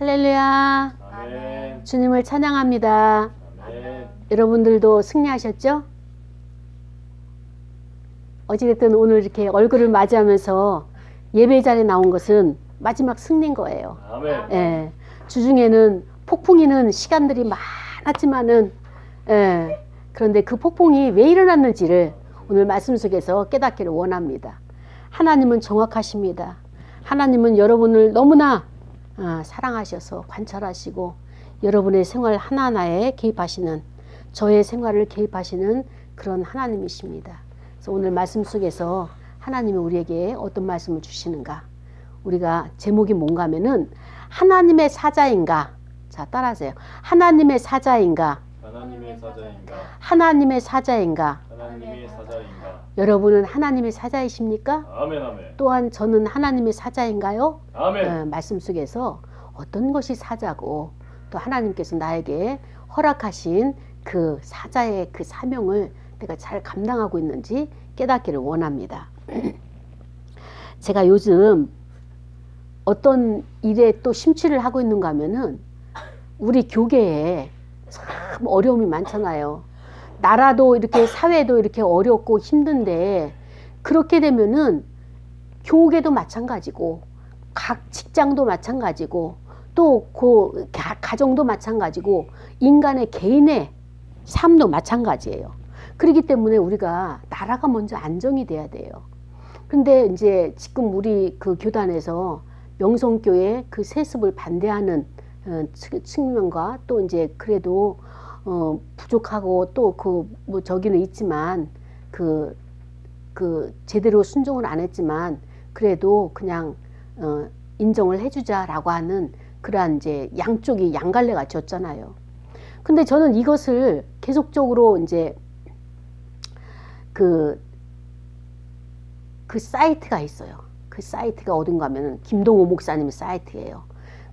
할렐루야. 아멘. 주님을 찬양합니다. 아멘. 여러분들도 승리하셨죠? 어찌됐든 오늘 이렇게 얼굴을 맞이하면서 예배 자리에 나온 것은 마지막 승리인 거예요. 아멘. 예. 주중에는 폭풍이는 시간들이 많았지만은, 예. 그런데 그 폭풍이 왜 일어났는지를 오늘 말씀 속에서 깨닫기를 원합니다. 하나님은 정확하십니다. 하나님은 여러분을 너무나 사랑하셔서 관찰하시고 여러분의 생활 하나하나에 개입하시는, 저의 생활을 개입하시는 그런 하나님이십니다. 그래서 오늘 말씀 속에서 하나님이 우리에게 어떤 말씀을 주시는가, 우리가 제목이 뭔가 하면은 하나님의 사자인가. 자, 따라하세요. 하나님의 사자인가. 하나님의 사자인가. 하나님의 사자인가. 하나님의 사자인가. 여러분은 하나님의 사자이십니까? 아멘. 아멘. 또한 저는 하나님의 사자인가요? 아멘. 말씀 속에서 어떤 것이 사자고 또 하나님께서 나에게 허락하신 그 사자의 그 사명을 내가 잘 감당하고 있는지 깨닫기를 원합니다. 제가 요즘 어떤 일에 또 심취를 하고 있는가 하면은 우리 교계에 참 어려움이 많잖아요. 나라도 이렇게 사회도 이렇게 어렵고 힘든데 그렇게 되면은 교계도 마찬가지고 각 직장도 마찬가지고 또 그 가정도 마찬가지고 인간의 개인의 삶도 마찬가지예요. 그렇기 때문에 우리가 나라가 먼저 안정이 돼야 돼요. 근데 이제 지금 우리 그 교단에서 명성교회 그 세습을 반대하는 측면과 또 이제 그래도 부족하고 또 그 뭐 저기는 있지만 그 제대로 순종을 안 했지만 그래도 그냥 인정을 해주자라고 하는 그러한 이제 양쪽이 양갈래가 졌잖아요. 근데 저는 이것을 계속적으로 이제 그 사이트가 있어요. 그 사이트가 어딘가 하면은 김동호 목사님 사이트예요.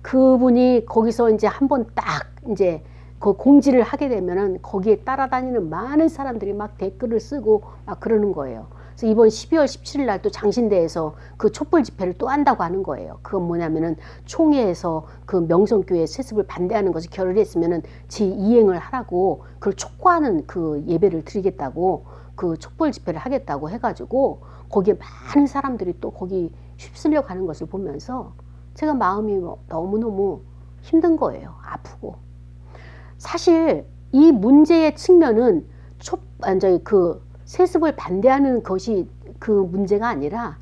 그분이 거기서 이제 한번 딱 이제 그 공지를 하게 되면은 거기에 따라다니는 많은 사람들이 막 댓글을 쓰고 막 그러는 거예요. 그래서 이번 12월 17일 날 또 장신대에서 그 촛불 집회를 또 한다고 하는 거예요. 그건 뭐냐면은 총회에서 그 명성교회 세습을 반대하는 것을 결의했으면은 이행을 하라고 그걸 촉구하는 그 예배를 드리겠다고 그 촛불 집회를 하겠다고 해가지고 거기에 많은 사람들이 또 거기 휩쓸려 가는 것을 보면서 제가 마음이 너무너무 힘든 거예요. 아프고. 사실 이 문제의 측면은 그 세습을 반대하는 것이 그 문제가 아니라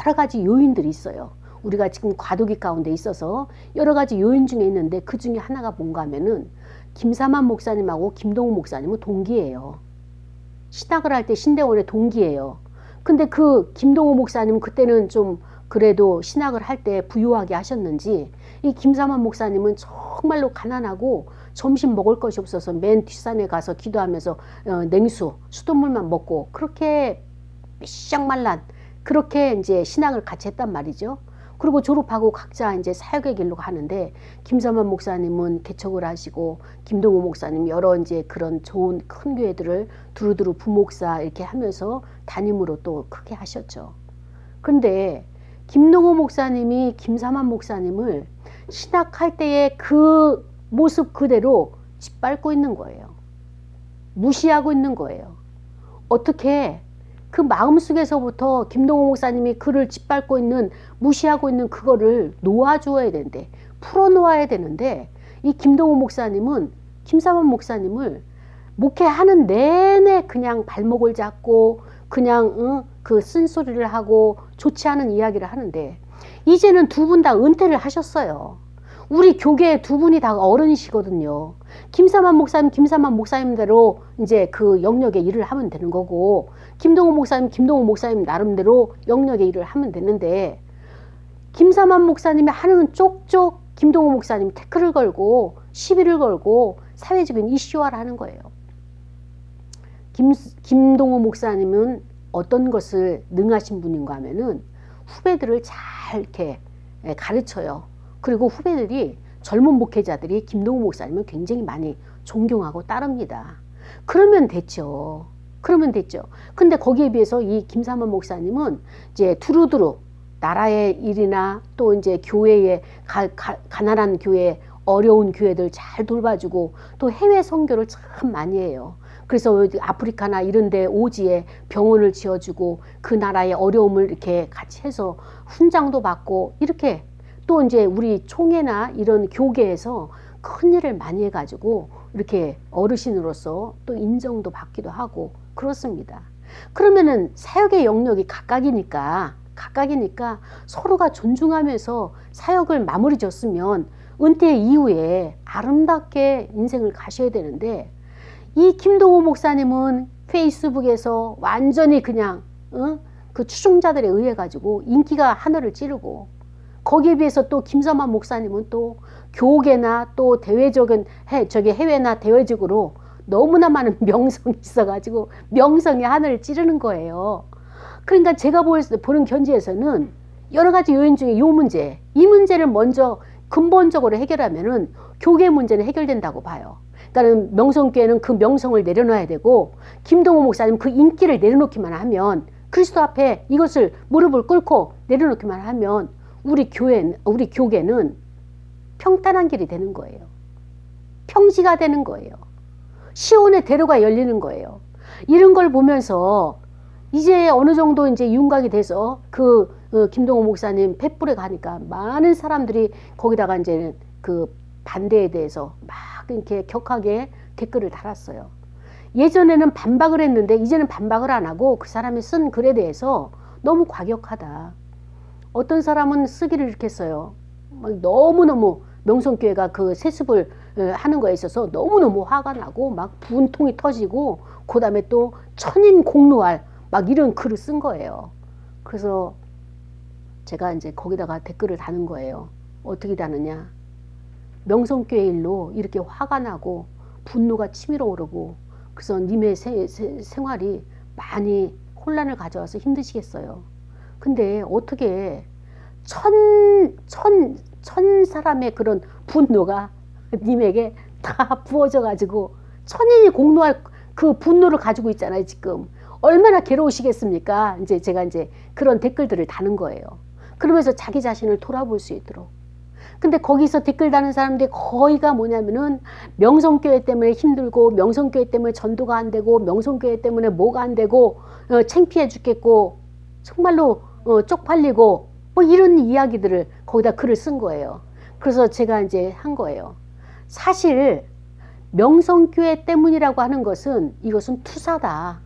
여러 가지 요인들이 있어요. 우리가 지금 과도기 가운데 있어서 여러 가지 요인 중에 있는데 그 중에 하나가 뭔가 하면은 김사만 목사님하고 김동우 목사님은 동기예요. 신학을 할 때 신대원의 동기예요. 근데 그 김동우 목사님은 그때는 좀 그래도 신학을 할 때 부유하게 하셨는지 이 김사만 목사님은 정말로 가난하고 점심 먹을 것이 없어서 맨 뒷산에 가서 기도하면서 냉수, 수돗물만 먹고 그렇게 삐싹말란 그렇게 이제 신학을 같이 했단 말이죠. 그리고 졸업하고 각자 이제 사역의 길로 가는데 김사만 목사님은 개척을 하시고 김동우 목사님 여러 이제 그런 좋은 큰 교회들을 두루두루 부목사 이렇게 하면서 담임으로 또 크게 하셨죠. 그런데 김동우 목사님이 김사만 목사님을 신학할 때의 그 모습 그대로 짓밟고 있는 거예요. 무시하고 있는 거예요. 어떻게 그 마음속에서부터 김동호 목사님이 그를 짓밟고 있는 무시하고 있는 그거를 놓아줘야 되는데 풀어놓아야 되는데 이 김동호 목사님은 김사만 목사님을 목회하는 내내 그냥 발목을 잡고 그냥 그 쓴소리를 하고 좋지 않은 이야기를 하는데 이제는 두 분 다 은퇴를 하셨어요. 우리 교계 두 분이 다 어른이시거든요. 김사만 목사님대로 이제 그 영역의 일을 하면 되는 거고 김동호 목사님 나름대로 영역의 일을 하면 되는데 김사만 목사님이 하는 쪽쪽 김동호 목사님이 태클을 걸고 시비를 걸고 사회적인 이슈화를 하는 거예요. 김동호 목사님은 어떤 것을 능하신 분인가 하면은 후배들을 잘 이렇게 가르쳐요. 그리고 후배들이 젊은 목회자들이 김동우 목사님을 굉장히 많이 존경하고 따릅니다. 그러면 됐죠. 근데 거기에 비해서 이 김사만 목사님은 이제 두루두루 나라의 일이나 또 이제 교회에 가난한 교회, 어려운 교회들 잘 돌봐주고 또 해외 선교를 참 많이 해요. 그래서 아프리카나 이런 데 오지에 병원을 지어주고 그 나라의 어려움을 이렇게 같이 해서 훈장도 받고 이렇게 또 이제 우리 총회나 이런 교계에서 큰 일을 많이 해가지고 이렇게 어르신으로서 또 인정도 받기도 하고 그렇습니다. 그러면은 사역의 영역이 각각이니까 서로가 존중하면서 사역을 마무리 졌으면 은퇴 이후에 아름답게 인생을 가셔야 되는데 이 김동호 목사님은 페이스북에서 완전히 그냥 그 추종자들에 의해 가지고 인기가 하늘을 찌르고 거기에 비해서 또 김서만 목사님은 또 교계나 또 대외적인 해외나 대외적으로 너무나 많은 명성이 있어가지고 명성이 하늘을 찌르는 거예요. 그러니까 제가 보는 견지에서는 여러 가지 요인 중에 이 문제를 먼저 근본적으로 해결하면은 교계 문제는 해결된다고 봐요. 그러니까 명성교회는 그 명성을 내려놔야 되고 김동호 목사님 그 인기를 내려놓기만 하면 그리스도 앞에 이것을 무릎을 꿇고 내려놓기만 하면 우리 교계는 평탄한 길이 되는 거예요. 평지가 되는 거예요. 시온의 대로가 열리는 거예요. 이런 걸 보면서 이제 어느 정도 이제 윤곽이 돼서 김동호 목사님 횃불에 가니까 많은 사람들이 거기다가 이제 그 반대에 대해서 막 이렇게 격하게 댓글을 달았어요. 예전에는 반박을 했는데 이제는 반박을 안 하고 그 사람이 쓴 글에 대해서 너무 과격하다. 어떤 사람은 쓰기를 이렇게 써요. 너무너무 명성교회가 그 세습을 하는 거에 있어서 너무너무 화가 나고 막 분통이 터지고 그 다음에 또 천인 공노할 막 이런 글을 쓴 거예요. 그래서 제가 이제 거기다가 댓글을 다는 거예요. 어떻게 다느냐. 명성교회 일로 이렇게 화가 나고 분노가 치밀어 오르고 그래서 님의 생활이 많이 혼란을 가져와서 힘드시겠어요. 근데 어떻게 천 사람의 그런 분노가 님에게 다 부어져 가지고 천인이 공노할 그 분노를 가지고 있잖아요. 지금 얼마나 괴로우시겠습니까? 이제 제가 이제 그런 댓글들을 다는 거예요. 그러면서 자기 자신을 돌아볼 수 있도록. 근데 거기서 댓글 다는 사람들이 거의가 뭐냐면은 명성교회 때문에 힘들고 명성교회 때문에 전도가 안 되고 명성교회 때문에 뭐가 안 되고 창피해 죽겠고 정말로 쪽팔리고 뭐 이런 이야기들을 거기다 글을 쓴 거예요. 그래서 제가 이제 한 거예요. 사실 명성교회 때문이라고 하는 것은 이것은 투사다.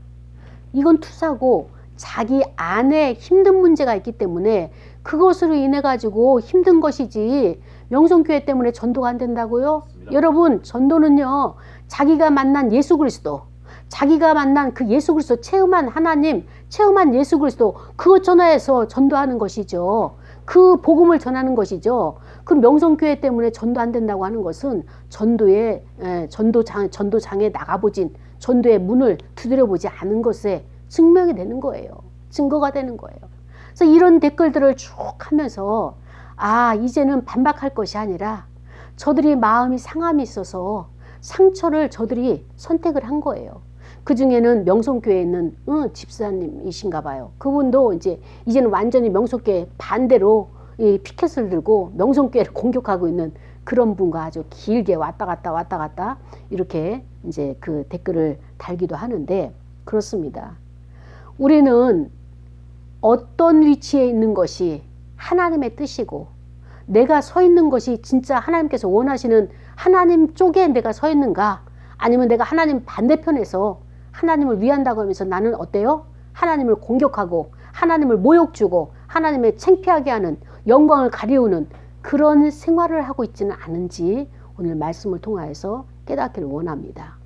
이건 투사고 자기 안에 힘든 문제가 있기 때문에 그것으로 인해 가지고 힘든 것이지 명성교회 때문에 전도가 안 된다고요? 맞습니다. 여러분 전도는요 자기가 만난 예수 그리스도 자기가 만난 그 예수 그리스도 체험한 하나님 체험한 예수 그리스도 그것 전하여서 전도하는 것이죠. 그 복음을 전하는 것이죠. 그 명성교회 때문에 전도 안 된다고 하는 것은 전도장에 나가보진 전도의 문을 두드려보지 않은 것에 증명이 되는 거예요. 증거가 되는 거예요. 그래서 이런 댓글들을 쭉 하면서 이제는 반박할 것이 아니라 저들이 마음이 상함이 있어서 상처를 저들이 선택을 한 거예요. 그 중에는 명성교회에 있는 집사님이신가 봐요. 그분도 이제는 완전히 명성교회 반대로 이 피켓을 들고 명성교회를 공격하고 있는 그런 분과 아주 길게 왔다 갔다 이렇게 이제 그 댓글을 달기도 하는데 그렇습니다. 우리는 어떤 위치에 있는 것이 하나님의 뜻이고 내가 서 있는 것이 진짜 하나님께서 원하시는 하나님 쪽에 내가 서 있는가 아니면 내가 하나님 반대편에서 하나님을 위한다고 하면서 나는 어때요? 하나님을 공격하고 하나님을 모욕 주고 하나님의 창피하게 하는 영광을 가리우는 그런 생활을 하고 있지는 않은지 오늘 말씀을 통하여서 깨닫기를 원합니다.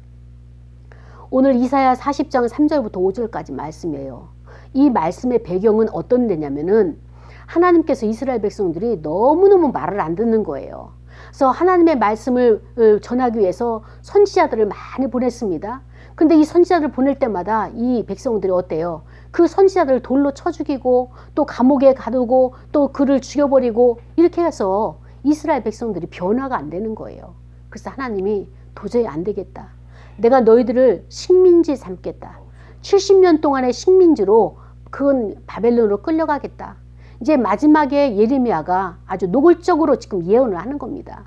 오늘 이사야 40장 3절부터 5절까지 말씀이에요. 이 말씀의 배경은 어떤 데냐면은 하나님께서 이스라엘 백성들이 너무너무 말을 안 듣는 거예요. 그래서 하나님의 말씀을 전하기 위해서 선지자들을 많이 보냈습니다. 근데 이 선지자들을 보낼 때마다 이 백성들이 어때요? 그 선지자들을 돌로 쳐 죽이고 또 감옥에 가두고 또 그를 죽여버리고 이렇게 해서 이스라엘 백성들이 변화가 안 되는 거예요. 그래서 하나님이 도저히 안 되겠다. 내가 너희들을 식민지 삼겠다. 70년 동안의 식민지로 그건 바벨론으로 끌려가겠다. 이제 마지막에 예레미야가 아주 노골적으로 지금 예언을 하는 겁니다.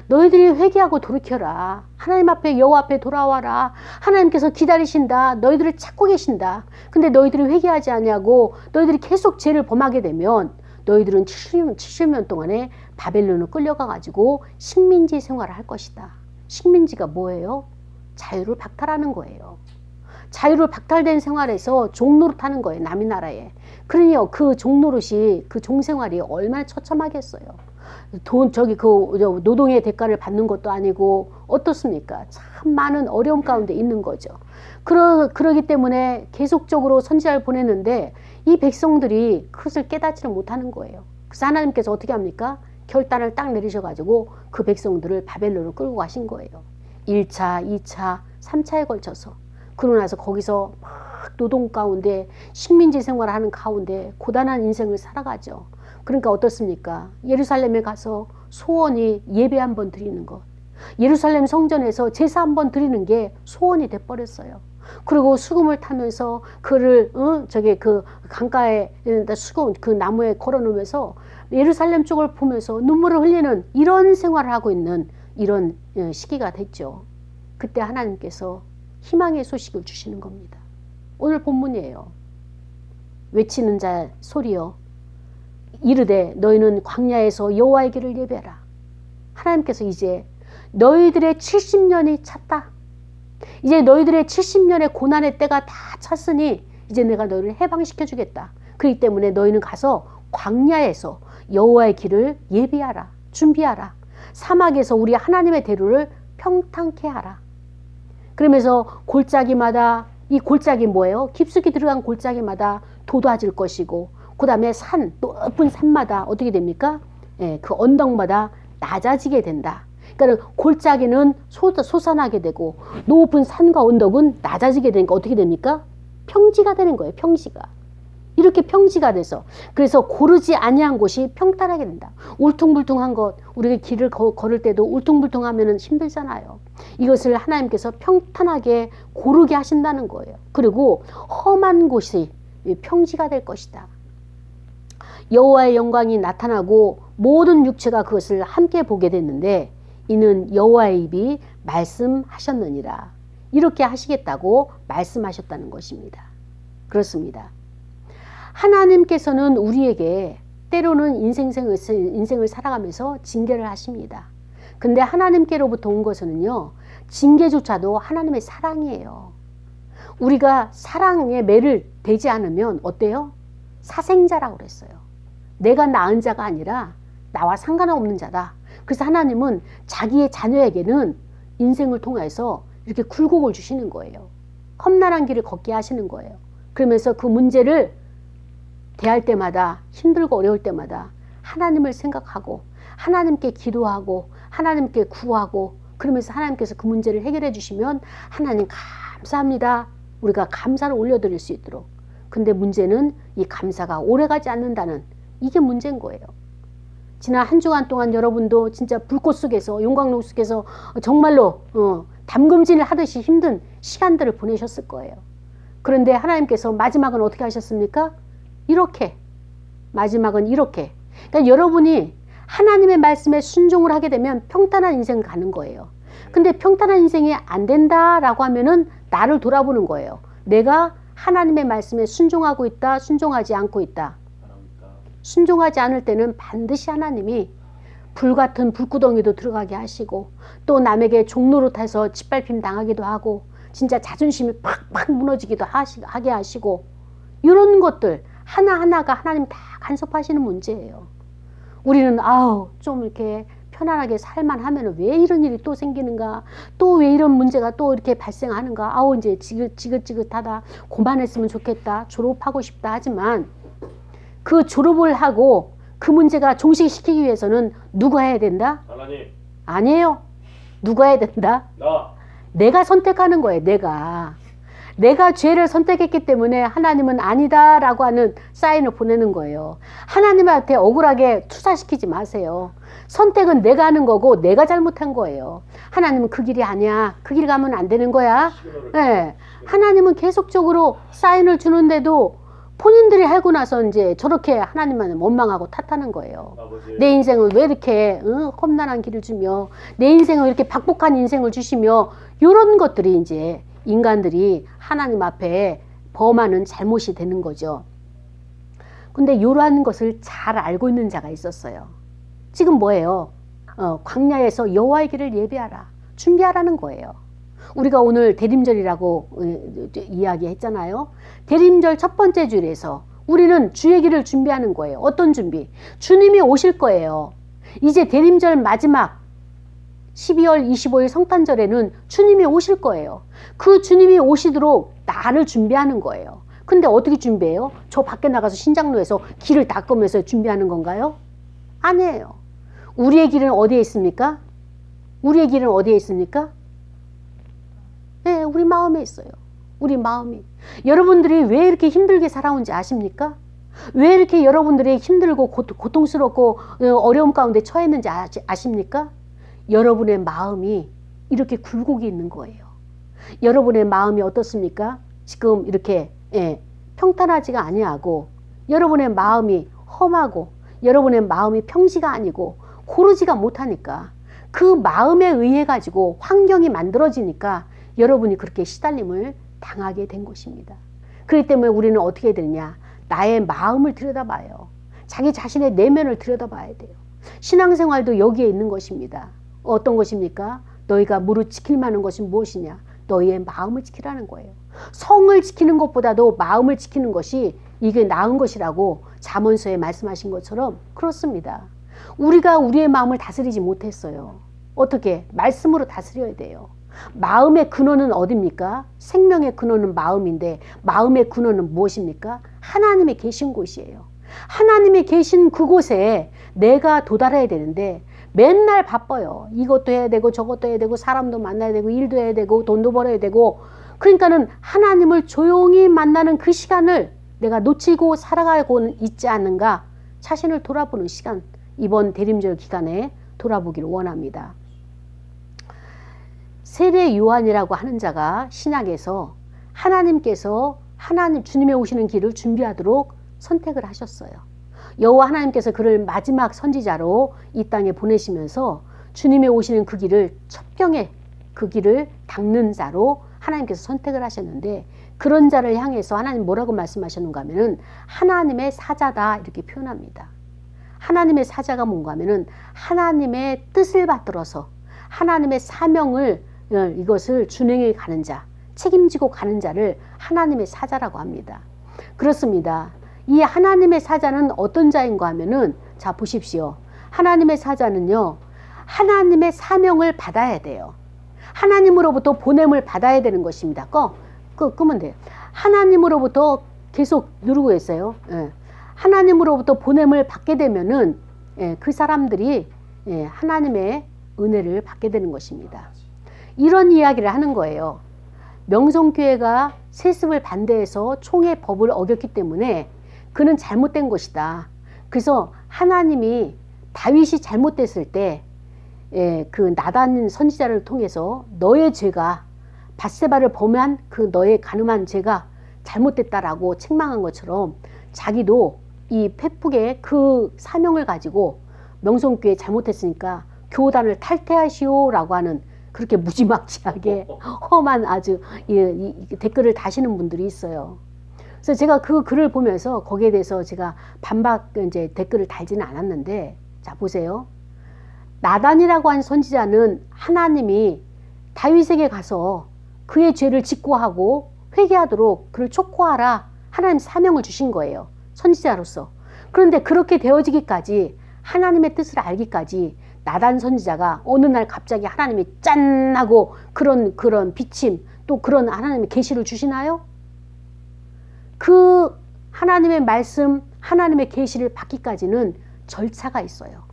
너희들이 회개하고 돌이켜라. 하나님 앞에 여호와 앞에 돌아와라. 하나님께서 기다리신다. 너희들을 찾고 계신다. 근데 너희들이 회개하지 않냐고 너희들이 계속 죄를 범하게 되면 너희들은 70년 동안에 바벨론을 끌려가 가지고 식민지 생활을 할 것이다. 식민지가 뭐예요? 자유를 박탈하는 거예요. 자유를 박탈된 생활에서 종노릇하는 거예요. 남의 나라에. 그러니요, 그 종노릇이, 그 종생활이 얼마나 처참하겠어요. 노동의 대가를 받는 것도 아니고, 어떻습니까? 참 많은 어려움 가운데 있는 거죠. 그러기 때문에 계속적으로 선지자를 보냈는데, 이 백성들이 그것을 깨닫지를 못하는 거예요. 그래서 하나님께서 어떻게 합니까? 결단을 딱 내리셔가지고 그 백성들을 바벨론으로 끌고 가신 거예요. 1차, 2차, 3차에 걸쳐서. 그러고 나서 거기서 막 노동 가운데 식민지 생활을 하는 가운데 고단한 인생을 살아가죠. 그러니까 어떻습니까? 예루살렘에 가서 소원이 예배 한번 드리는 것. 예루살렘 성전에서 제사 한번 드리는 게 소원이 돼버렸어요. 그리고 수금을 타면서 그를 그 강가에 수금 그 나무에 걸어놓으면서 예루살렘 쪽을 보면서 눈물을 흘리는 이런 생활을 하고 있는 이런 시기가 됐죠. 그때 하나님께서 희망의 소식을 주시는 겁니다. 오늘 본문이에요. 외치는 자 소리여 이르되 너희는 광야에서 여호와의 길을 예배하라. 하나님께서 이제 너희들의 70년이 찼다. 이제 너희들의 70년의 고난의 때가 다 찼으니 이제 내가 너희를 해방시켜 주겠다. 그렇기 때문에 너희는 가서 광야에서 여호와의 길을 예비하라. 준비하라. 사막에서 우리 하나님의 대로를 평탄케 하라. 그러면서 골짜기마다 이 골짜기 뭐예요? 깊숙이 들어간 골짜기마다 돋아질 것이고 그 다음에 높은 산마다 어떻게 됩니까? 그 언덕마다 낮아지게 된다. 그러니까 골짜기는 솟아나게 되고 높은 산과 언덕은 낮아지게 되니까 어떻게 됩니까? 평지가 되는 거예요. 평지가. 이렇게 평지가 돼서 그래서 고르지 아니한 곳이 평탄하게 된다. 울퉁불퉁한 것 우리가 길을 걸을 때도 울퉁불퉁하면 힘들잖아요. 이것을 하나님께서 평탄하게 고르게 하신다는 거예요. 그리고 험한 곳이 평지가 될 것이다. 여호와의 영광이 나타나고 모든 육체가 그것을 함께 보게 됐는데 이는 여호와의 입이 말씀하셨느니라. 이렇게 하시겠다고 말씀하셨다는 것입니다. 그렇습니다. 하나님께서는 우리에게 때로는 인생을 살아가면서 징계를 하십니다. 근데 하나님께로부터 온 것은요, 징계조차도 하나님의 사랑이에요. 우리가 사랑에 매를 대지 않으면 어때요? 사생자라고 그랬어요. 내가 낳은 자가 아니라 나와 상관없는 자다. 그래서 하나님은 자기의 자녀에게는 인생을 통해서 이렇게 굴곡을 주시는 거예요. 험난한 길을 걷게 하시는 거예요. 그러면서 그 문제를 대할 때마다 힘들고 어려울 때마다 하나님을 생각하고 하나님께 기도하고 하나님께 구하고 그러면서 하나님께서 그 문제를 해결해 주시면 하나님 감사합니다. 우리가 감사를 올려드릴 수 있도록. 근데 문제는 이 감사가 오래가지 않는다는 이게 문제인 거예요. 지난 한 주간 동안 여러분도 진짜 불꽃 속에서 용광로 속에서 정말로 담금질을 하듯이 힘든 시간들을 보내셨을 거예요. 그런데 하나님께서 마지막은 어떻게 하셨습니까? 이렇게 마지막은 이렇게. 그러니까 여러분이 하나님의 말씀에 순종을 하게 되면 평탄한 인생을 가는 거예요. 근데 평탄한 인생이 안 된다라고 하면은 나를 돌아보는 거예요. 내가 하나님의 말씀에 순종하고 있다, 순종하지 않고 있다. 순종하지 않을 때는 반드시 하나님이 불같은 불구덩이도 들어가게 하시고 또 남에게 종노릇해서 짓밟힘 당하기도 하고 진짜 자존심이 팍팍 무너지기도 하게 하시고 이런 것들 하나하나가 하나님 다 간섭하시는 문제예요. 우리는 좀 이렇게 편안하게 살만 하면 왜 이런 일이 또 생기는가, 또 왜 이런 문제가 또 이렇게 발생하는가, 이제 지긋지긋하다, 그만했으면 좋겠다, 졸업하고 싶다 하지만 그 졸업을 하고 그 문제가 종식시키기 위해서는 누가 해야 된다? 하나님. 아니에요. 누가 해야 된다? 내가 선택하는 거예요. 내가 죄를 선택했기 때문에 하나님은 아니다라고 하는 사인을 보내는 거예요. 하나님한테 억울하게 투사시키지 마세요. 선택은 내가 하는 거고 내가 잘못한 거예요. 하나님은 그 길이 아니야. 그 길 가면 안 되는 거야. 네. 하나님은 계속적으로 사인을 주는데도 본인들이 하고 나서 이제 저렇게 하나님만 원망하고 탓하는 거예요. 아버지. 내 인생을 왜 이렇게 험난한 길을 주며 내 인생을 이렇게 박복한 인생을 주시며 이런 것들이 이제 인간들이 하나님 앞에 범하는 잘못이 되는 거죠. 근데 이러한 것을 잘 알고 있는 자가 있었어요. 지금 뭐예요? 광야에서 여호와의 길을 예비하라. 준비하라는 거예요. 우리가 오늘 대림절이라고 이야기했잖아요. 대림절 첫 번째 주일에서 우리는 주의 길을 준비하는 거예요. 어떤 준비? 주님이 오실 거예요. 이제 대림절 마지막 12월 25일 성탄절에는 주님이 오실 거예요. 그 주님이 오시도록 나를 준비하는 거예요. 근데 어떻게 준비해요? 저 밖에 나가서 신장로에서 길을 닦으면서 준비하는 건가요? 아니에요. 우리의 길은 어디에 있습니까? 우리의 길은 어디에 있습니까? 네, 우리 마음에 있어요. 우리 마음이. 여러분들이 왜 이렇게 힘들게 살아온지 아십니까? 왜 이렇게 여러분들이 힘들고 고통스럽고 어려움 가운데 처했는지 아십니까? 여러분의 마음이 이렇게 굴곡이 있는 거예요. 여러분의 마음이 어떻습니까? 지금 이렇게 평탄하지가 아니하고 여러분의 마음이 험하고 여러분의 마음이 평지가 아니고 고르지가 못하니까 그 마음에 의해 가지고 환경이 만들어지니까 여러분이 그렇게 시달림을 당하게 된 것입니다. 그렇기 때문에 우리는 어떻게 해야 되느냐? 나의 마음을 들여다봐요. 자기 자신의 내면을 들여다봐야 돼요. 신앙생활도 여기에 있는 것입니다. 어떤 것입니까? 너희가 무릇 지킬 만한 것이 무엇이냐? 너희의 마음을 지키라는 거예요. 성을 지키는 것보다도 마음을 지키는 것이 이게 나은 것이라고 잠언서에 말씀하신 것처럼 그렇습니다. 우리가 우리의 마음을 다스리지 못했어요. 어떻게? 말씀으로 다스려야 돼요. 마음의 근원은 어디입니까? 생명의 근원은 마음인데 마음의 근원은 무엇입니까? 하나님이 계신 곳이에요. 하나님이 계신 그곳에 내가 도달해야 되는데 맨날 바빠요. 이것도 해야 되고 저것도 해야 되고 사람도 만나야 되고 일도 해야 되고 돈도 벌어야 되고 그러니까는 하나님을 조용히 만나는 그 시간을 내가 놓치고 살아가고 있지 않는가 자신을 돌아보는 시간 이번 대림절 기간에 돌아보기를 원합니다. 세례 요한이라고 하는 자가 신약에서 하나님께서 주님의 오시는 길을 준비하도록 선택을 하셨어요. 여호와 하나님께서 그를 마지막 선지자로 이 땅에 보내시면서 주님의 오시는 그 길을 첩경에 그 길을 닦는 자로 하나님께서 선택을 하셨는데 그런 자를 향해서 하나님 뭐라고 말씀하셨는가 하면은 하나님의 사자다 이렇게 표현합니다. 하나님의 사자가 뭔가 하면은 하나님의 뜻을 받들어서 하나님의 사명을 이것을 준행해 가는 자, 책임지고 가는 자를 하나님의 사자라고 합니다. 그렇습니다. 이 하나님의 사자는 어떤 자인가 하면은 자 보십시오. 하나님의 사자는요. 하나님의 사명을 받아야 돼요. 하나님으로부터 보냄을 받아야 되는 것입니다. 끄면 돼요. 하나님으로부터 계속 누르고 있어요. 하나님으로부터 보냄을 받게 되면은 그 사람들이 하나님의 은혜를 받게 되는 것입니다. 이런 이야기를 하는 거예요. 명성교회가 세습을 반대해서 총회 법을 어겼기 때문에 그는 잘못된 것이다. 그래서 하나님이 다윗이 잘못됐을 때 그 나단 선지자를 통해서 너의 죄가 밧세바를 범한 그 너의 간음한 죄가 잘못됐다라고 책망한 것처럼 자기도 이 페프게 그 사명을 가지고 명성교회 잘못했으니까 교단을 탈퇴하시오라고 하는 그렇게 무지막지하게 험한 아주 댓글을 다시는 분들이 있어요. 그래서 제가 그 글을 보면서 거기에 대해서 제가 반박 이제 댓글을 달지는 않았는데 자 보세요. 나단이라고 한 선지자는 하나님이 다윗에게 가서 그의 죄를 직고하고 회개하도록 그를 촉구하라 하나님 사명을 주신 거예요. 선지자로서. 그런데 그렇게 되어지기까지 하나님의 뜻을 알기까지 나단 선지자가 어느 날 갑자기 하나님이 짠 하고 그런 비침 또 그런 하나님의 계시를 주시나요? 그 하나님의 말씀 하나님의 계시를 받기까지는 절차가 있어요.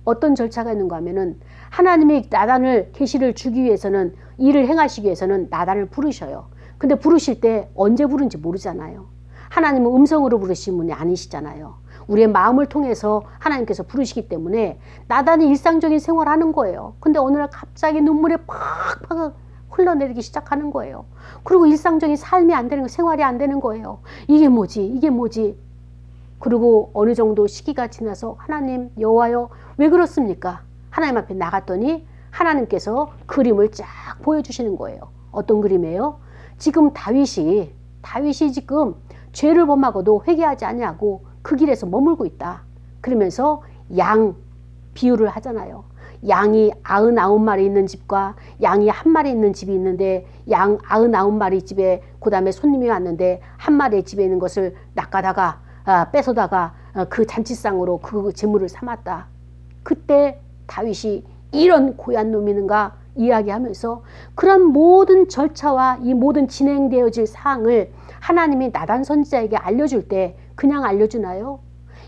어떤 절차가 있는가 하면은 하나님이 나단을 계시를 주기 위해서는 일을 행하시기 위해서는 나단을 부르셔요. 근데 부르실 때 언제 부른지 모르잖아요. 하나님은 음성으로 부르신 분이 아니시잖아요. 우리의 마음을 통해서 하나님께서 부르시기 때문에 나단이 일상적인 생활을 하는 거예요. 근데 어느 날 갑자기 눈물에 팍팍 흘러내리기 시작하는 거예요. 그리고 일상적인 삶이 안 되는 거, 생활이 안 되는 거예요. 이게 뭐지? 이게 뭐지? 그리고 어느 정도 시기가 지나서 하나님, 여호와여, 왜 그렇습니까? 하나님 앞에 나갔더니 하나님께서 그림을 쫙 보여주시는 거예요. 어떤 그림이에요? 지금 다윗이 지금 죄를 범하고도 회개하지 아니하고 그 길에서 머물고 있다. 그러면서 양 비유를 하잖아요. 양이 99마리 있는 집과 양이 1마리 있는 집이 있는데 양 99마리 집에 그 다음에 손님이 왔는데 1마리의 집에 있는 것을 낚아다가 뺏어다가 그 잔치상으로 그 재물을 삼았다. 그때 다윗이 이런 고얀 놈이는가 이야기하면서 그런 모든 절차와 이 모든 진행되어질 사항을 하나님이 나단 선지자에게 알려줄 때 그냥 알려주나요?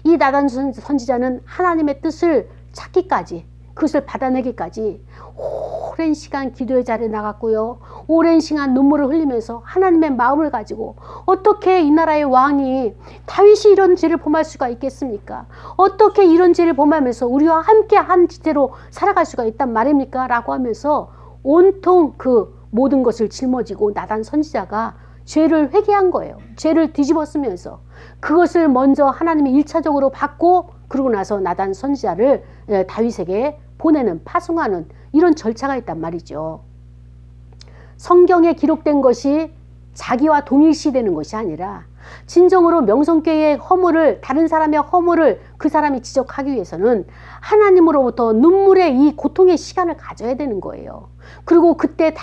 이 나단 선지자는 하나님의 뜻을 찾기까지, 그것을 받아내기까지 오랜 시간 기도의 자리에 나갔고요. 오랜 시간 눈물을 흘리면서 하나님의 마음을 가지고 어떻게 이 나라의 왕이 다윗이 이런 죄를 범할 수가 있겠습니까? 어떻게 이런 죄를 범하면서 우리와 함께 한 지대로 살아갈 수가 있단 말입니까? 라고 하면서 온통 그 모든 것을 짊어지고 나단 선지자가 죄를 회개한 거예요. 죄를 뒤집었으면서 그것을 먼저 하나님이 1차적으로 받고 그러고 나서 나단 선지자를 다윗에게 보내는, 파송하는 이런 절차가 있단 말이죠. 성경에 기록된 것이 자기와 동일시되는 것이 아니라 진정으로 명성교회의 허물을, 다른 사람의 허물을 그 사람이 지적하기 위해서는 하나님으로부터 눈물의 이 고통의 시간을 가져야 되는 거예요. 그리고 그때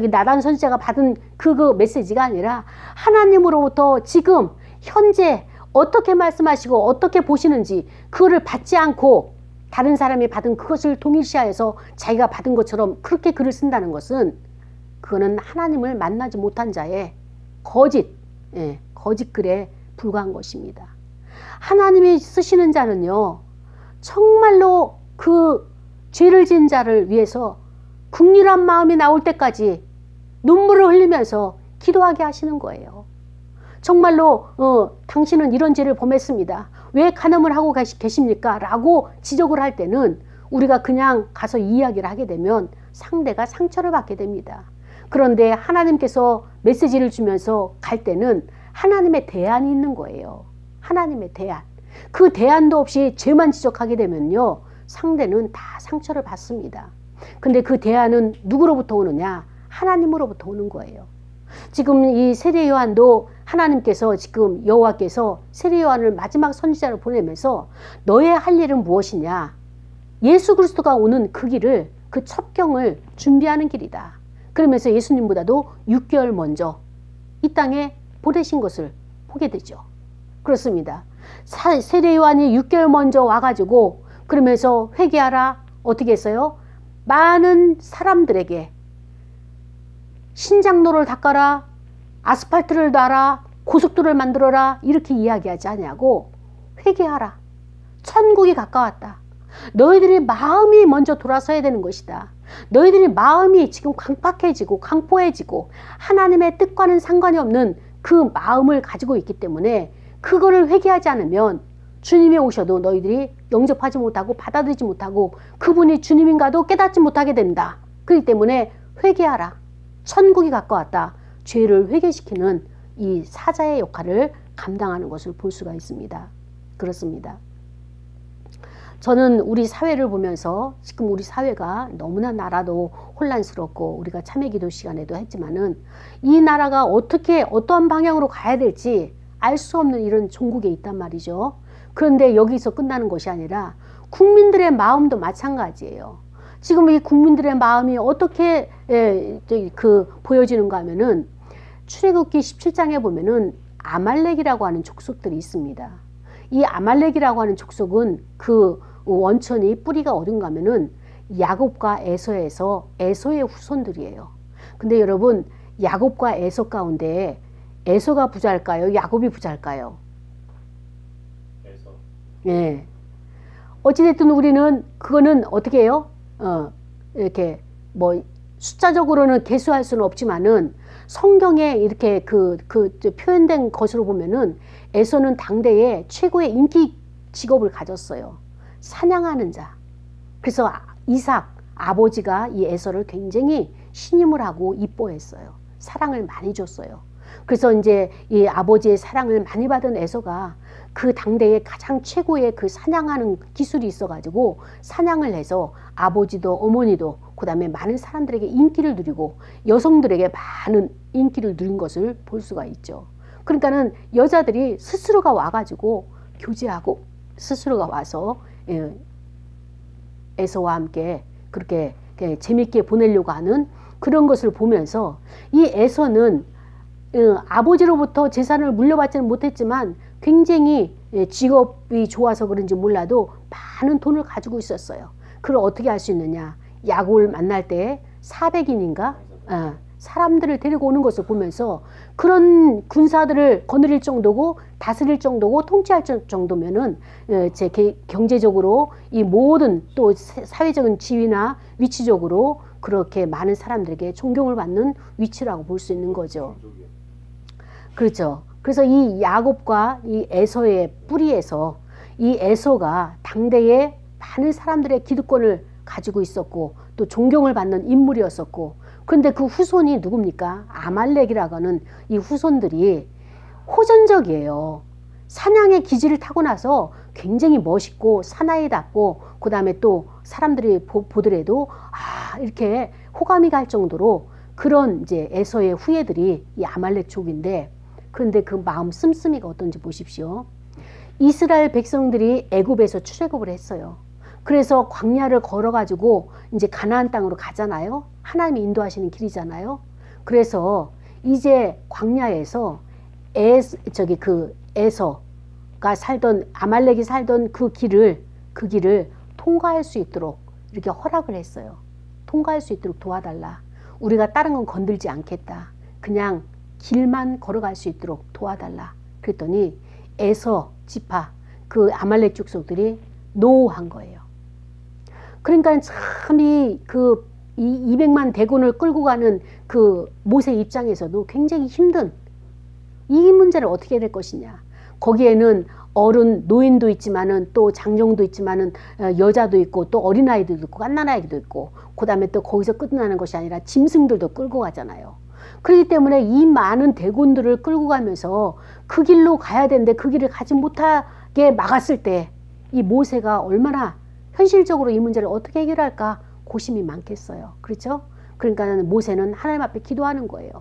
나단 선지자가 받은 그 메시지가 아니라 하나님으로부터 지금 현재 어떻게 말씀하시고 어떻게 보시는지 그거를 받지 않고 다른 사람이 받은 그것을 동일시하여서 자기가 받은 것처럼 그렇게 글을 쓴다는 것은 그거는 하나님을 만나지 못한 자의 거짓 글에 불과한 것입니다. 하나님이 쓰시는 자는요, 정말로 그 죄를 지은 자를 위해서 국률한 마음이 나올 때까지 눈물을 흘리면서 기도하게 하시는 거예요. 정말로 당신은 이런 죄를 범했습니다. 왜 간음을 하고 계십니까? 라고 지적을 할 때는 우리가 그냥 가서 이야기를 하게 되면 상대가 상처를 받게 됩니다. 그런데 하나님께서 메시지를 주면서 갈 때는 하나님의 대안이 있는 거예요. 하나님의 대안. 그 대안도 없이 죄만 지적하게 되면요, 상대는 다 상처를 받습니다. 근데 그 대안은 누구로부터 오느냐? 하나님으로부터 오는 거예요. 지금 이 세례 요한도 하나님께서 지금 여호와께서 세례 요한을 마지막 선지자로 보내면서 너의 할 일은 무엇이냐? 예수 그리스도가 오는 그 길을, 그 첩경을 준비하는 길이다. 그러면서 예수님보다도 6개월 먼저 이 땅에 보내신 것을 보게 되죠. 그렇습니다. 세례 요한이 6개월 먼저 와가지고 그러면서 회개하라. 어떻게 했어요? 많은 사람들에게 신장로를 닦아라, 아스팔트를 놔라, 고속도로를 만들어라 이렇게 이야기하지 않냐고 회개하라. 천국이 가까웠다. 너희들이 마음이 먼저 돌아서야 되는 것이다. 너희들이 마음이 지금 강팍해지고 강포해지고 하나님의 뜻과는 상관이 없는 그 마음을 가지고 있기 때문에 그거를 회개하지 않으면 주님이 오셔도 너희들이 영접하지 못하고 받아들이지 못하고 그분이 주님인가도 깨닫지 못하게 된다. 그렇기 때문에 회개하라. 천국이 가까웠다. 죄를 회개시키는 이 사자의 역할을 감당하는 것을 볼 수가 있습니다. 그렇습니다. 저는 우리 사회를 보면서 지금 우리 사회가 너무나 나라도 혼란스럽고 우리가 참회기도 시간에도 했지만은 이 나라가 어떠한 방향으로 가야 될지 알 수 없는 이런 종국에 있단 말이죠. 그런데 여기서 끝나는 것이 아니라 국민들의 마음도 마찬가지예요. 지금 이 국민들의 마음이 어떻게 보여지는가 하면은 출애굽기 17장에 보면은 아말렉이라고 하는 족속들이 있습니다. 이 아말렉이라고 하는 족속은 그 원천이 뿌리가 어딘가 하면은 야곱과 에서에서 에서의 후손들이에요. 근데 여러분, 야곱과 에서 가운데 에서가 부자일까요? 야곱이 부자일까요? 에서. 예. 어찌됐든 우리는 그거는 어떻게 해요? 이렇게 뭐 숫자적으로는 계수할 수는 없지만은 성경에 이렇게 그 표현된 것으로 보면은 에서는 당대에 최고의 인기 직업을 가졌어요. 사냥하는 자. 그래서 이삭, 아버지가 이 에서를 굉장히 신임을 하고 이뻐했어요. 사랑을 많이 줬어요. 그래서 이제 이 아버지의 사랑을 많이 받은 에서가 그 당대에 가장 최고의 그 사냥하는 기술이 있어가지고 사냥을 해서 아버지도 어머니도 그 다음에 많은 사람들에게 인기를 누리고 여성들에게 많은 인기를 누린 것을 볼 수가 있죠. 그러니까는 여자들이 스스로가 와가지고 교제하고 스스로가 와서 에서와 함께 그렇게 재밌게 보내려고 하는 그런 것을 보면서 이 에서는 아버지로부터 재산을 물려받지는 못했지만 굉장히 직업이 좋아서 그런지 몰라도 많은 돈을 가지고 있었어요. 그걸 어떻게 할 수 있느냐. 야곱을 만날 때 400인인가 사람들을 데리고 오는 것을 보면서 그런 군사들을 거느릴 정도고 다스릴 정도고 통치할 정도면은 제 경제적으로 이 모든 또 사회적인 지위나 위치적으로 그렇게 많은 사람들에게 존경을 받는 위치라고 볼 수 있는 거죠. 그렇죠. 그래서 이 야곱과 이 에서의 뿌리에서 이 에서가 당대에 많은 사람들의 기득권을 가지고 있었고 또 존경을 받는 인물이었었고, 그런데 그 후손이 누굽니까? 아말렉이라고 하는 이 후손들이 호전적이에요. 사냥의 기질을 타고 나서 굉장히 멋있고 사나이답고 그 다음에 또 사람들이 보더라도 이렇게 호감이 갈 정도로 그런 이제 에서의 후예들이 이 아말렉족인데, 그런데 그 마음 씀씀이가 어떤지 보십시오. 이스라엘 백성들이 애굽에서 출애굽을 했어요. 그래서 광야를 걸어가지고 이제 가나안 땅으로 가잖아요. 하나님이 인도하시는 길이잖아요. 그래서 이제 광야에서 에서가 살던 아말렉이 살던 그 길을 통과할 수 있도록 이렇게 허락을 했어요. 통과할 수 있도록 도와달라. 우리가 다른 건 건들지 않겠다. 그냥 길만 걸어갈 수 있도록 도와달라. 그랬더니 에서 지파 그 아말렉 족속들이 노한 거예요. 그러니까 참 이 200만 대군을 끌고 가는 그 모세 입장에서도 굉장히 힘든 이 문제를 어떻게 해야 될 것이냐. 거기에는 어른 노인도 있지만은 또 장정도 있지만은 여자도 있고 또 어린아이도 있고 갓난아이도 있고 그 다음에 또 거기서 끝나는 것이 아니라 짐승들도 끌고 가잖아요. 그렇기 때문에 이 많은 대군들을 끌고 가면서 그 길로 가야 되는데 그 길을 가지 못하게 막았을 때 이 모세가 얼마나 현실적으로 이 문제를 어떻게 해결할까 고심이 많겠어요. 그렇죠? 그러니까 모세는 하나님 앞에 기도하는 거예요.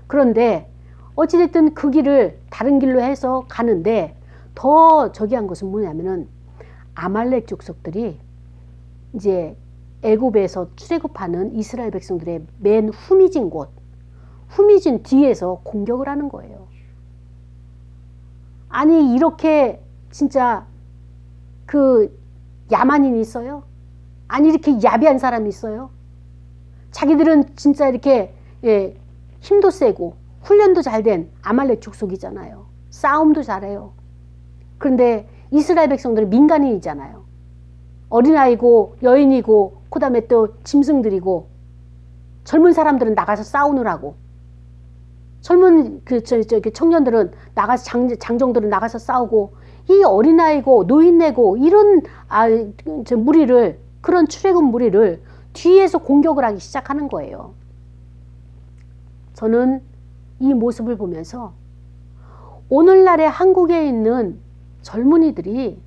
그런데 어찌됐든 그 길을 다른 길로 해서 가는데 더 저기한 것은 뭐냐면은 아말렉 족속들이 이제 애굽에서 출애굽하는 이스라엘 백성들의 맨 후미진 곳, 후미진 뒤에서 공격을 하는 거예요. 아니 이렇게 진짜 그 야만인이 있어요? 아니 이렇게 야비한 사람이 있어요? 자기들은 진짜 이렇게 힘도 세고 훈련도 잘 된 아말렉 족속이잖아요. 싸움도 잘해요. 그런데 이스라엘 백성들은 민간인이잖아요. 어린아이고 여인이고 그 다음에 또 짐승들이고 젊은 사람들은 나가서 싸우느라고, 젊은 청년들은 나가서 장정들은 나가서 싸우고, 이 어린아이고 노인네고 이런 무리를, 그런 출애굽 무리를 뒤에서 공격을 하기 시작하는 거예요. 저는 이 모습을 보면서 오늘날의 한국에 있는 젊은이들이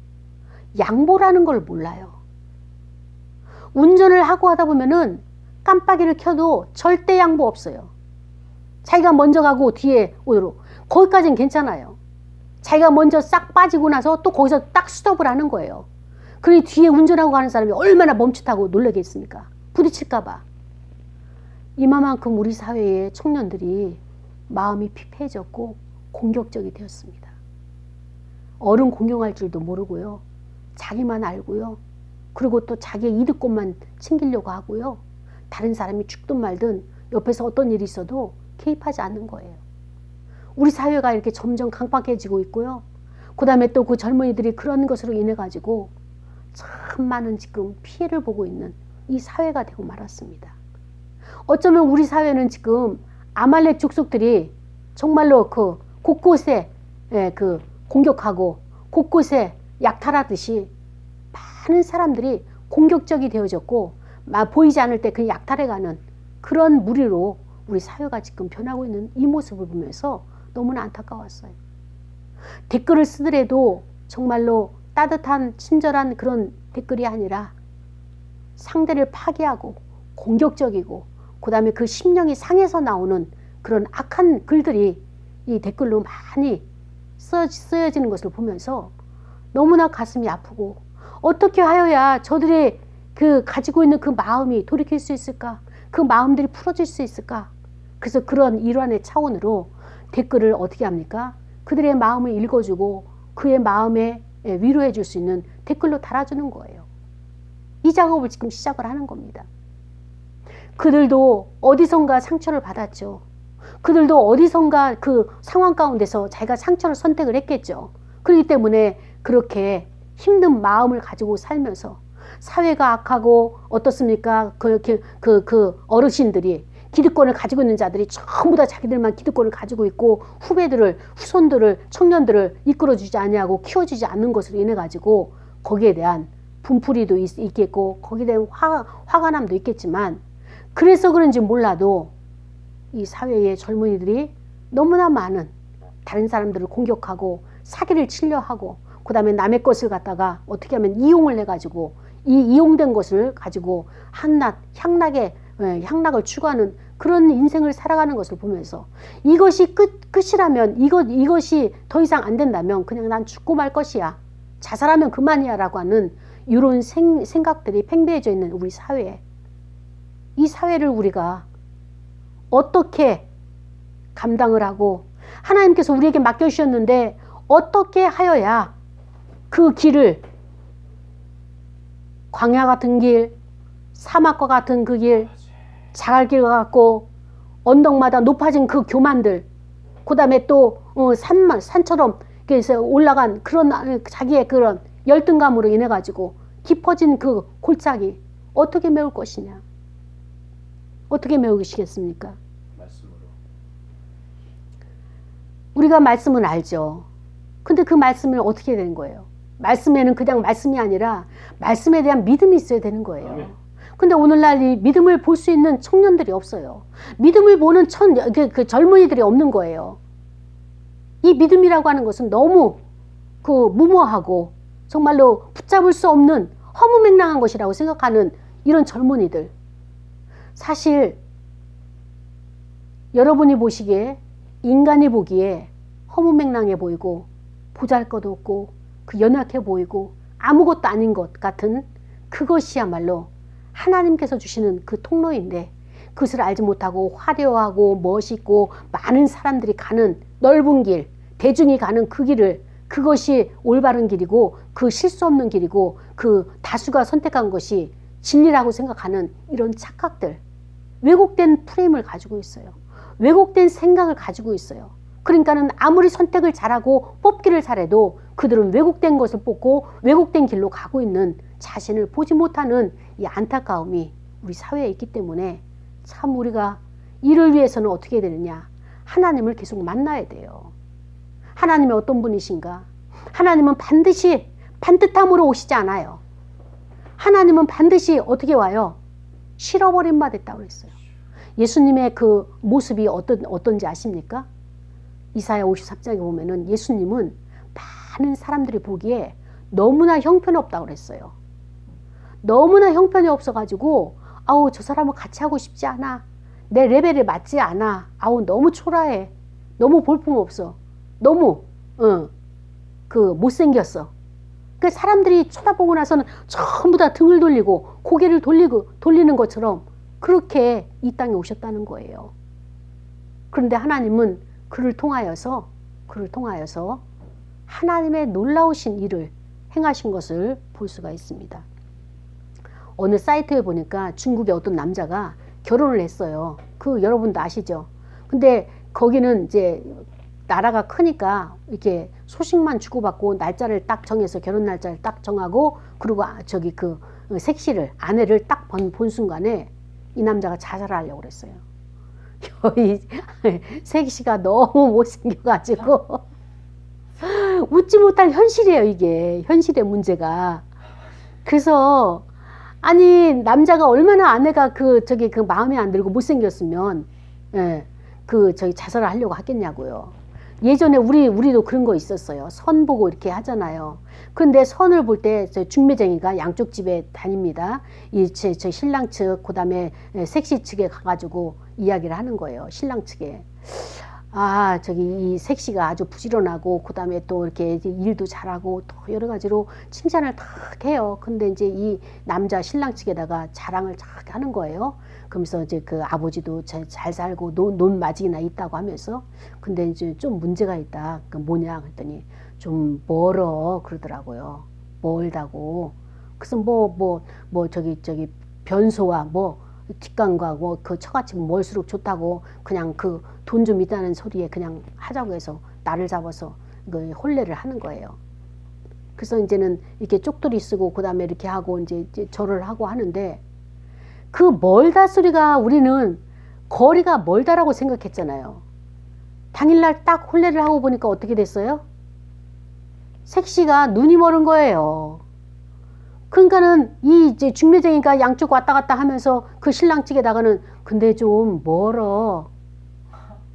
양보라는 걸 몰라요. 운전을 하고 하다 보면은 깜빡이를 켜도 절대 양보 없어요. 자기가 먼저 가고 뒤에 오도록. 거기까지는 괜찮아요. 자기가 먼저 싹 빠지고 나서 또 거기서 딱 스톱을 하는 거예요. 그러니 뒤에 운전하고 가는 사람이 얼마나 멈칫하고 놀라겠습니까? 부딪힐까봐. 이만큼 우리 사회의 청년들이 마음이 피폐해졌고 공격적이 되었습니다. 어른 공경할 줄도 모르고요. 자기만 알고요. 그리고 또 자기의 이득권만 챙기려고 하고요. 다른 사람이 죽든 말든 옆에서 어떤 일이 있어도 개입하지 않는 거예요. 우리 사회가 이렇게 점점 강박해지고 있고요. 그 다음에 또 그 젊은이들이 그런 것으로 인해 가지고 참 많은 지금 피해를 보고 있는 이 사회가 되고 말았습니다. 어쩌면 우리 사회는 지금 아말렉 족속들이 정말로 그 곳곳에 그 공격하고 곳곳에 약탈하듯이 많은 사람들이 공격적이 되어졌고 보이지 않을 때 그 약탈해가는 그런 무리로 우리 사회가 지금 변하고 있는 이 모습을 보면서 너무나 안타까웠어요. 댓글을 쓰더라도 정말로 따뜻한 친절한 그런 댓글이 아니라 상대를 파괴하고 공격적이고 그 다음에 그 심령이 상해서 나오는 그런 악한 글들이 이 댓글로 많이 쓰여지는 것을 보면서 너무나 가슴이 아프고 어떻게 하여야 저들의 그 가지고 있는 그 마음이 돌이킬 수 있을까? 그 마음들이 풀어질 수 있을까? 그래서 그런 일환의 차원으로 댓글을 어떻게 합니까? 그들의 마음을 읽어주고 그의 마음에 위로해 줄 수 있는 댓글로 달아주는 거예요. 이 작업을 지금 시작을 하는 겁니다. 그들도 어디선가 상처를 받았죠. 그들도 어디선가 그 상황 가운데서 자기가 상처를 선택을 했겠죠. 그렇기 때문에 그렇게 힘든 마음을 가지고 살면서 사회가 악하고 어떻습니까? 그 어르신들이 기득권을 가지고 있는 자들이 전부 다 자기들만 기득권을 가지고 있고 후배들을 후손들을 청년들을 이끌어주지 않냐고 키워주지 않는 것으로 인해 가지고 거기에 대한 분풀이도 있겠고 거기에 대한 화관함도 있겠지만 그래서 그런지 몰라도 이 사회의 젊은이들이 너무나 많은 다른 사람들을 공격하고 사기를 치려 하고 그 다음에 남의 것을 갖다가 어떻게 하면 이용을 해가지고 이 이용된 것을 가지고 향락을 추구하는 그런 인생을 살아가는 것을 보면서 이것이 끝이라면 이것이 더 이상 안 된다면 그냥 난 죽고 말 것이야. 자살하면 그만이야 라고 하는 이런 생각들이 팽배해져 있는 우리 사회에 이 사회를 우리가 어떻게 감당을 하고 하나님께서 우리에게 맡겨주셨는데 어떻게 하여야 그 길을 광야 같은 길, 사막과 같은 그 길, 자갈길과 같고 언덕마다 높아진 그 교만들 그 다음에 또 산처럼 그래서 올라간 그런 자기의 그런 열등감으로 인해 가지고 깊어진 그 골짜기 어떻게 메울 것이냐 어떻게 메우시겠습니까? 말씀으로. 우리가 말씀은 알죠. 근데 그 말씀을 어떻게 해야 되는 거예요? 말씀에는 그냥 말씀이 아니라 말씀에 대한 믿음이 있어야 되는 거예요. 아멘. 근데 오늘날 이 믿음을 볼 수 있는 청년들이 없어요. 믿음을 보는 그 젊은이들이 없는 거예요. 이 믿음이라고 하는 것은 너무 그 무모하고 정말로 붙잡을 수 없는 허무맹랑한 것이라고 생각하는 이런 젊은이들. 사실 여러분이 보시기에 인간이 보기에 허무맹랑해 보이고 보잘것없고 그 연약해 보이고 아무것도 아닌 것 같은 그것이야말로 하나님께서 주시는 그 통로인데 그것을 알지 못하고 화려하고 멋있고 많은 사람들이 가는 넓은 길, 대중이 가는 그 길을 그것이 올바른 길이고 그 실수 없는 길이고 그 다수가 선택한 것이 진리라고 생각하는 이런 착각들, 왜곡된 프레임을 가지고 있어요. 왜곡된 생각을 가지고 있어요. 그러니까는 아무리 선택을 잘하고 뽑기를 잘해도 그들은 왜곡된 것을 뽑고 왜곡된 길로 가고 있는 자신을 보지 못하는 이 안타까움이 우리 사회에 있기 때문에 참 우리가 이를 위해서는 어떻게 해야 되느냐. 하나님을 계속 만나야 돼요. 하나님이 어떤 분이신가? 하나님은 반드시 반듯함으로 오시지 않아요. 하나님은 반드시 어떻게 와요? 실어버린 바 됐다고 그랬어요. 예수님의 그 모습이 어떤지 아십니까? 이사야 53장에 보면은 예수님은 많은 사람들이 보기에 너무나 형편없다고 그랬어요. 너무나 형편이 없어가지고 아우 저 사람은 같이 하고 싶지 않아. 내 레벨에 맞지 않아. 아우 너무 초라해. 너무 볼품없어. 너무 그 못생겼어. 그 사람들이 쳐다보고 나서는 전부 다 등을 돌리고 고개를 돌리는 것처럼 그렇게 이 땅에 오셨다는 거예요. 그런데 하나님은 그를 통하여서 하나님의 놀라우신 일을 행하신 것을 볼 수가 있습니다. 어느 사이트에 보니까 중국의 어떤 남자가 결혼을 했어요. 그 여러분도 아시죠? 근데 거기는 이제 나라가 크니까 이렇게 소식만 주고받고 날짜를 딱 정해서 결혼 날짜를 딱 정하고 그리고 저기 그 색시를 아내를 딱 본 순간에 이 남자가 자살을 하려고 그랬어요. 이 색시가 너무 못생겨가지고 웃지 못할 현실이에요. 이게 현실의 문제가. 그래서 아니 남자가 얼마나 아내가 그 마음에 안 들고 못생겼으면 예, 자살을 하려고 하겠냐고요. 예전에 우리도 그런 거 있었어요. 선 보고 이렇게 하잖아요. 그런데 선을 볼 때 중매쟁이가 양쪽 집에 다닙니다. 저 신랑 측, 그 다음에 색시 측에 가가지고 이야기를 하는 거예요. 신랑 측에. 아, 이 색시가 아주 부지런하고, 그 다음에 또 이렇게 일도 잘하고, 또 여러 가지로 칭찬을 탁 해요. 근데 이제 이 남자 신랑 측에다가 자랑을 탁 하는 거예요. 그러면서 이제 그 아버지도 잘 살고, 논마지기나 있다고 하면서. 근데 이제 좀 문제가 있다. 그 뭐냐? 그랬더니 좀 멀어. 그러더라고요. 멀다고. 그래서 변소와 뒷간과 그 처같이 멀수록 좋다고 그냥 그 돈 좀 있다는 소리에 그냥 하자고 해서 나를 잡아서 그 혼례를 하는 거예요. 그래서 이제는 이렇게 쪽돌이 쓰고 그 다음에 이렇게 하고 이제 절을 하고 하는데 그 멀다 소리가 우리는 거리가 멀다라고 생각했잖아요. 당일날 딱 혼례를 하고 보니까 어떻게 됐어요? 색시가 눈이 멀은 거예요. 그러니까는 이제 중매쟁이가 양쪽 왔다 갔다 하면서 그 신랑 측에다가는 근데 좀 멀어.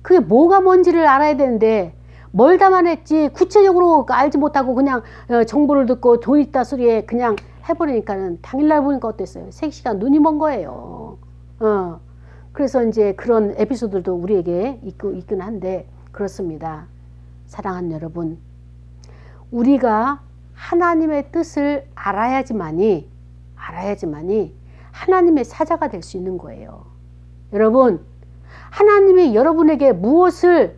그게 뭐가 뭔지를 알아야 되는데 멀다만 했지 구체적으로 알지 못하고 그냥 정보를 듣고 돈 있다 소리에 그냥 해버리니까는 당일날 보니까 어땠어요? 색시가 눈이 먼 거예요. 그래서 이제 그런 에피소드도 우리에게 있긴 한데 그렇습니다. 사랑하는 여러분, 우리가 하나님의 뜻을 알아야지만이 하나님의 사자가 될 수 있는 거예요. 여러분, 하나님이 여러분에게 무엇을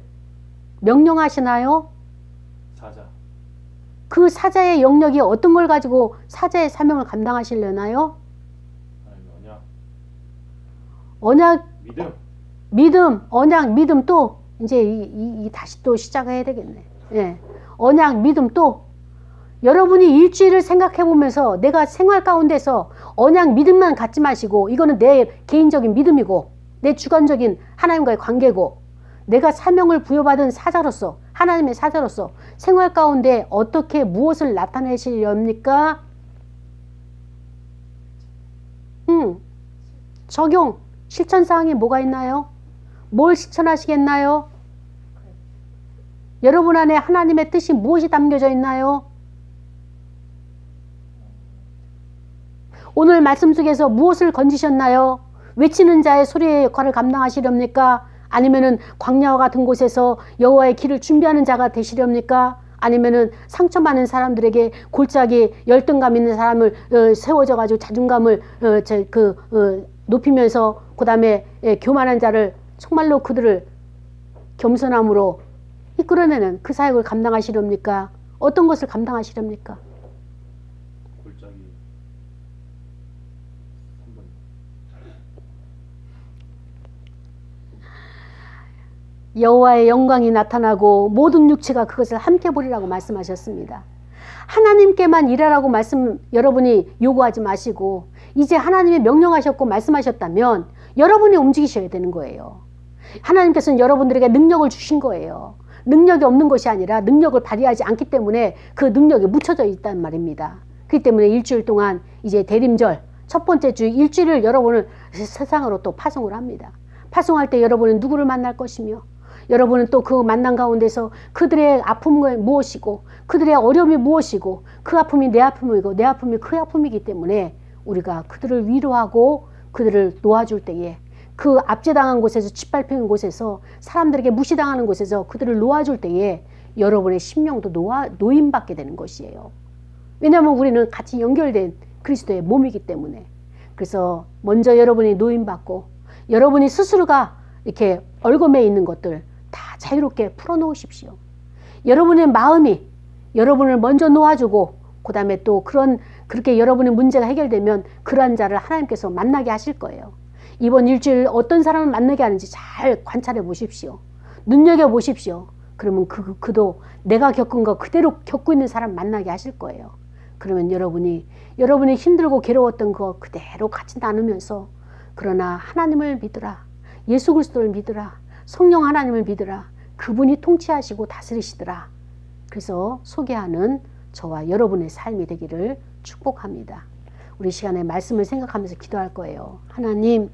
명령하시나요? 사자. 그 사자의 영역이 어떤 걸 가지고 사자의 사명을 감당하시려나요? 언약, 믿음, 언약, 믿음 또 이제 다시 또 시작해야 되겠네. 예. 언약, 믿음 또 여러분이 일주일을 생각해 보면서 내가 생활 가운데서 언약 믿음만 갖지 마시고 이거는 내 개인적인 믿음이고 내 주관적인 하나님과의 관계고 내가 사명을 부여받은 사자로서 하나님의 사자로서 생활 가운데 어떻게 무엇을 나타내시렵니까? 적용, 실천사항이 뭐가 있나요? 뭘 실천하시겠나요? 여러분 안에 하나님의 뜻이 무엇이 담겨져 있나요? 오늘 말씀 속에서 무엇을 건지셨나요? 외치는 자의 소리의 역할을 감당하시렵니까? 아니면은 광야와 같은 곳에서 여호와의 길을 준비하는 자가 되시렵니까? 아니면은 상처 많은 사람들에게 골짜기 열등감 있는 사람을 세워져 가지고 자존감을 높이면서 그 다음에 교만한 자를 정말로 그들을 겸손함으로 이끌어내는 그 사역을 감당하시렵니까? 어떤 것을 감당하시렵니까? 골짜기 3번. 여호와의 영광이 나타나고 모든 육체가 그것을 함께 보리라고 말씀하셨습니다. 하나님께만 일하라고 여러분이 요구하지 마시고 이제 하나님이 명령하셨고 말씀하셨다면 여러분이 움직이셔야 되는 거예요. 하나님께서는 여러분들에게 능력을 주신 거예요. 능력이 없는 것이 아니라 능력을 발휘하지 않기 때문에 그 능력이 묻혀져 있단 말입니다. 그렇기 때문에 일주일 동안 이제 대림절 첫 번째 주 일주일을 여러분을 세상으로 또 파송을 합니다. 파송할 때 여러분은 누구를 만날 것이며 여러분은 또 그 만남 가운데서 그들의 아픔이 무엇이고 그들의 어려움이 무엇이고 그 아픔이 내 아픔이고 내 아픔이 그 아픔이기 때문에 우리가 그들을 위로하고 그들을 놓아줄 때에 그 압제당한 곳에서 짓밟히는 곳에서 사람들에게 무시당하는 곳에서 그들을 놓아줄 때에 여러분의 심령도 노임받게 되는 것이에요. 왜냐하면 우리는 같이 연결된 그리스도의 몸이기 때문에. 그래서 먼저 여러분이 노임받고 여러분이 스스로가 이렇게 얼검에 있는 것들 다 자유롭게 풀어놓으십시오. 여러분의 마음이 여러분을 먼저 놓아주고 그 다음에 또 그렇게 여러분의 문제가 해결되면 그러한 자를 하나님께서 만나게 하실 거예요. 이번 일주일 어떤 사람을 만나게 하는지 잘 관찰해 보십시오. 눈여겨 보십시오. 그러면 그도 내가 겪은 거 그대로 겪고 있는 사람 만나게 하실 거예요. 그러면 여러분이 힘들고 괴로웠던 거 그대로 같이 나누면서 그러나 하나님을 믿으라. 예수 그리스도를 믿으라. 성령 하나님을 믿으라. 그분이 통치하시고 다스리시더라. 그래서 소개하는 저와 여러분의 삶이 되기를 축복합니다. 우리 시간에 말씀을 생각하면서 기도할 거예요. 하나님,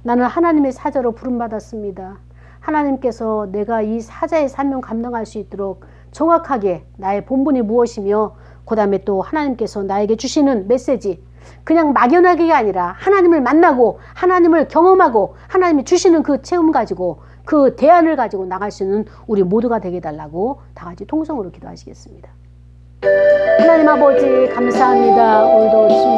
나는 하나님의 사자로 부름받았습니다. 하나님께서 내가 이 사자의 사명 감당할 수 있도록 정확하게 나의 본분이 무엇이며 그 다음에 또 하나님께서 나에게 주시는 메시지, 그냥 막연하게가 아니라 하나님을 만나고 하나님을 경험하고 하나님이 주시는 그 체험 가지고 그 대안을 가지고 나갈 수 있는 우리 모두가 되게 해달라고 다 같이 통성으로 기도하시겠습니다. 하나님 아버지 감사합니다. 오늘도